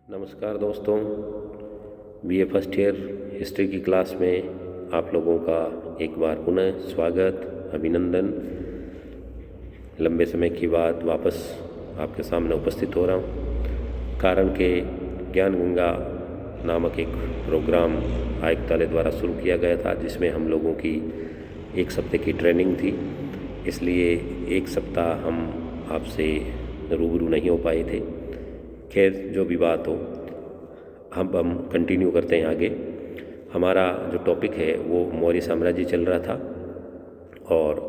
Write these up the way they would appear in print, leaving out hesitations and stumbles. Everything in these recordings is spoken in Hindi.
नमस्कार दोस्तों, बीए फर्स्ट ईयर हिस्ट्री की क्लास में आप लोगों का एक बार पुनः स्वागत, अभिनंदन। लंबे समय के बाद वापस आपके सामने उपस्थित हो रहा हूँ। कारण के ज्ञान गंगा नामक एक प्रोग्राम आयुक्तालय द्वारा शुरू किया गया था, जिसमें हम लोगों की एक सप्ताह की ट्रेनिंग थी। इसलिए एक सप्ताह हम आपसे रूबरू नहीं हो पाए थे। खैर, जो भी बात हो, हम कंटिन्यू करते हैं आगे। हमारा जो टॉपिक है वो मौर्य साम्राज्य चल रहा था और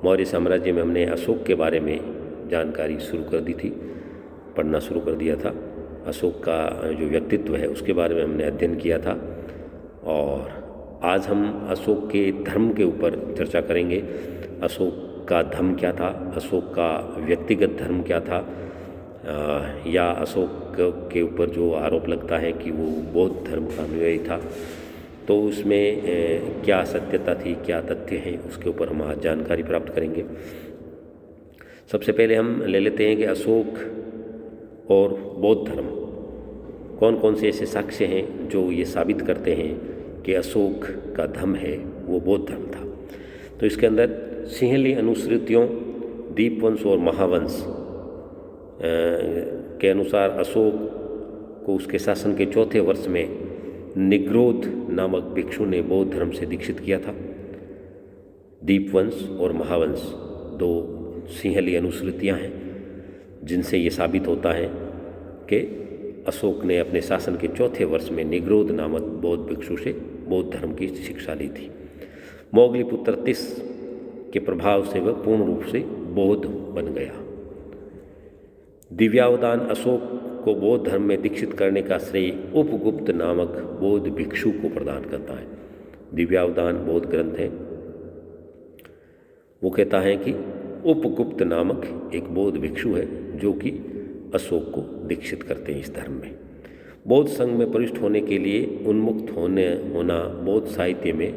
मौर्य साम्राज्य में हमने अशोक के बारे में जानकारी शुरू कर दी थी, पढ़ना शुरू कर दिया था। अशोक का जो व्यक्तित्व है उसके बारे में हमने अध्ययन किया था और आज हम अशोक के धर्म के ऊपर चर्चा करेंगे। अशोक का धर्म क्या था, अशोक का व्यक्तिगत धर्म क्या था, या अशोक के ऊपर जो आरोप लगता है कि वो बौद्ध धर्म का अनुयायी था, तो उसमें क्या सत्यता थी, क्या तथ्य हैं, उसके ऊपर हम आज जानकारी प्राप्त करेंगे। सबसे पहले हम ले लेते हैं कि अशोक और बौद्ध धर्म, कौन कौन से ऐसे साक्ष्य हैं जो ये साबित करते हैं कि अशोक का धर्म है वो बौद्ध धर्म था। तो इसके अंदर सिंहली अनुश्रुतियों, दीपवंश और महावंश के अनुसार अशोक को उसके शासन के चौथे वर्ष में निग्रोध नामक भिक्षु ने बौद्ध धर्म से दीक्षित किया था। दीपवंश और महावंश दो सिंहली अनुश्रुतियाँ हैं जिनसे ये साबित होता है कि अशोक ने अपने शासन के चौथे वर्ष में निग्रोध नामक बौद्ध भिक्षु से बौद्ध धर्म की शिक्षा ली थी। मोगलीपुत्र तिस के प्रभाव से वह पूर्ण रूप से बौद्ध बन गया। दिव्यावदान अशोक को बौद्ध धर्म में दीक्षित करने का श्रेय उपगुप्त नामक बौद्ध भिक्षु को प्रदान करता है। दिव्यावदान बौद्ध ग्रंथ है, वो कहता है कि उपगुप्त नामक एक बौद्ध भिक्षु है जो कि अशोक को दीक्षित करते हैं इस धर्म में। बौद्ध संघ में प्रविष्ट होने के लिए उन्मुक्त होना बौद्ध साहित्य में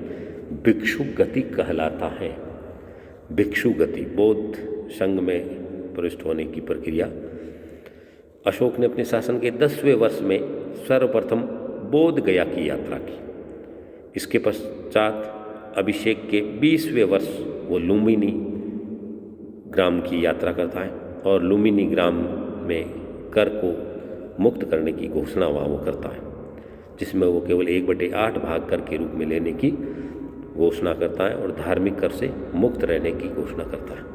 भिक्षु गति कहलाता है। भिक्षु गति, बौद्ध संघ में प्रविष्ट होने की प्रक्रिया। अशोक ने अपने शासन के 10वें वर्ष में सर्वप्रथम बोध गया की यात्रा की। इसके पश्चात अभिषेक के 20वें वर्ष वो लुम्बिनी ग्राम की यात्रा करता है और लुम्बिनी ग्राम में कर को मुक्त करने की घोषणा वहाँ वो करता है, जिसमें वो केवल 1/8 भाग कर के रूप में लेने की घोषणा करता है और धार्मिक कर से मुक्त रहने की घोषणा करता है।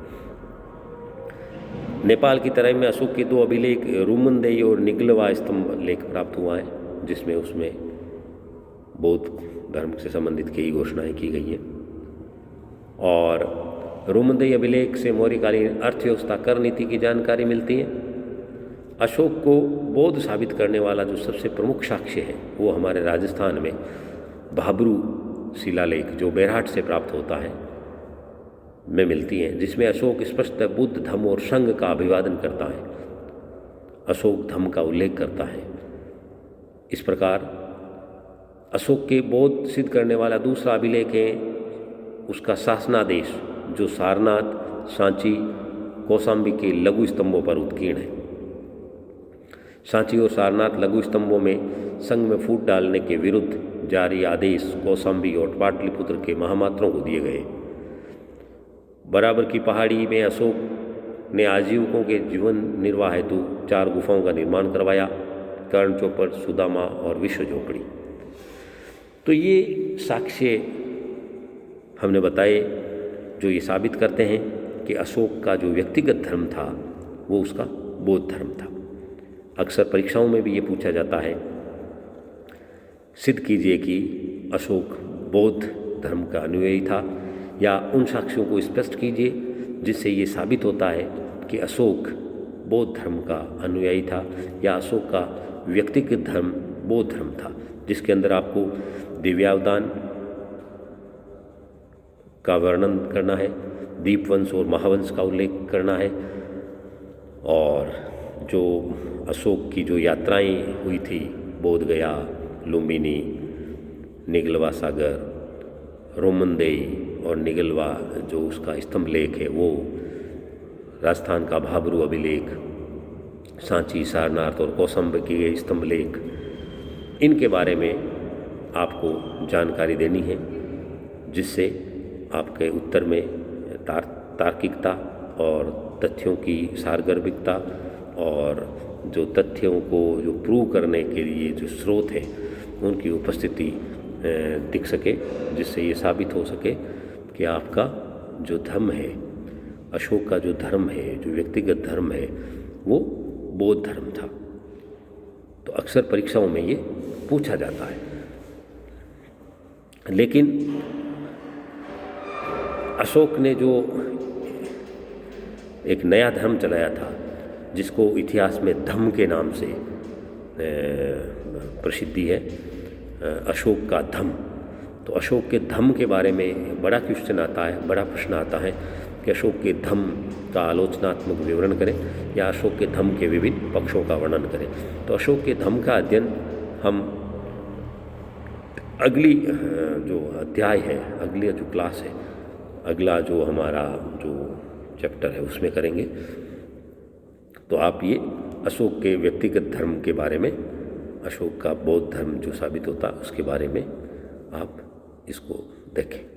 नेपाल की तराई में अशोक के 2 अभिलेख रुमनदेई और निगलवा स्तंभ लेख प्राप्त हुआ है, जिसमें उसमें बौद्ध धर्म से संबंधित कई घोषणाएं की गई हैं। और रुमनदेई अभिलेख से मौर्यकालीन अर्थव्यवस्था, कर नीति की जानकारी मिलती है। अशोक को बौद्ध साबित करने वाला जो सबसे प्रमुख साक्ष्य है वो हमारे राजस्थान में भाबरू शिलालेख, जो बेरहाट से प्राप्त होता है, में मिलती हैं, जिसमें अशोक स्पष्ट बुद्ध धम्म और संघ का अभिवादन करता है, अशोक धम्म का उल्लेख करता है। इस प्रकार अशोक के बौद्ध सिद्ध करने वाला दूसरा अभिलेख है उसका शासनादेश, जो सारनाथ, सांची, कौशाम्बी के लघु स्तंभों पर उत्कीर्ण है। सांची और सारनाथ लघु स्तंभों में संघ में फूट डालने के विरुद्ध जारी आदेश कौशाम्बी और पाटलिपुत्र के महामात्रों को दिए गए। बराबर की पहाड़ी में अशोक ने आजीविकों के जीवन निर्वाह हेतु 4 गुफाओं का निर्माण करवाया, कर्ण चौपड़, सुदामा और विश्व झोपड़ी। तो ये साक्ष्य हमने बताए जो ये साबित करते हैं कि अशोक का जो व्यक्तिगत धर्म था वो उसका बौद्ध धर्म था। अक्सर परीक्षाओं में भी ये पूछा जाता है, सिद्ध कीजिए कि अशोक बौद्ध धर्म का अनुयायी था, या उन साक्ष्यों को स्पष्ट कीजिए जिससे ये साबित होता है कि अशोक बौद्ध धर्म का अनुयायी था, या अशोक का व्यक्तिगत धर्म बौद्ध धर्म था, जिसके अंदर आपको दिव्यावदान का वर्णन करना है, दीपवंश और महावंश का उल्लेख करना है, और जो अशोक की जो यात्राएं हुई थी, बोध गया, लुम्बिनी, निगलवा सागर, रुमनदेई और निगलवा जो उसका स्तंभ लेख है वो, राजस्थान का भाबरू अभिलेख, सांची, सारनाथ और कौसंब के स्तंभ लेख, इनके बारे में आपको जानकारी देनी है, जिससे आपके उत्तर में तार्किकता और तथ्यों की सारगर्भिकता और जो तथ्यों को जो प्रूव करने के लिए जो स्रोत हैं उनकी उपस्थिति दिख सके, जिससे ये साबित हो सके कि आपका जो धर्म है, अशोक का जो धर्म है, जो व्यक्तिगत धर्म है, वो बौद्ध धर्म था। तो अक्सर परीक्षाओं में ये पूछा जाता है। लेकिन अशोक ने जो एक नया धर्म चलाया था, जिसको इतिहास में धम्म के नाम से प्रसिद्धि है, अशोक का धम्म, तो अशोक के धम्म के बारे में बड़ा क्वेश्चन आता है, बड़ा प्रश्न आता है कि अशोक के धम्म का आलोचनात्मक विवरण करें या अशोक के धम्म के विभिन्न पक्षों का वर्णन करें। तो अशोक के धम्म का अध्ययन हम अगली जो अध्याय है, अगली जो क्लास है, अगला जो हमारा जो चैप्टर है उसमें करेंगे। तो आप ये अशोक के व्यक्तिगत धर्म के बारे में, अशोक का बौद्ध धर्म जो साबित होता उसके बारे में आप इसको देखें।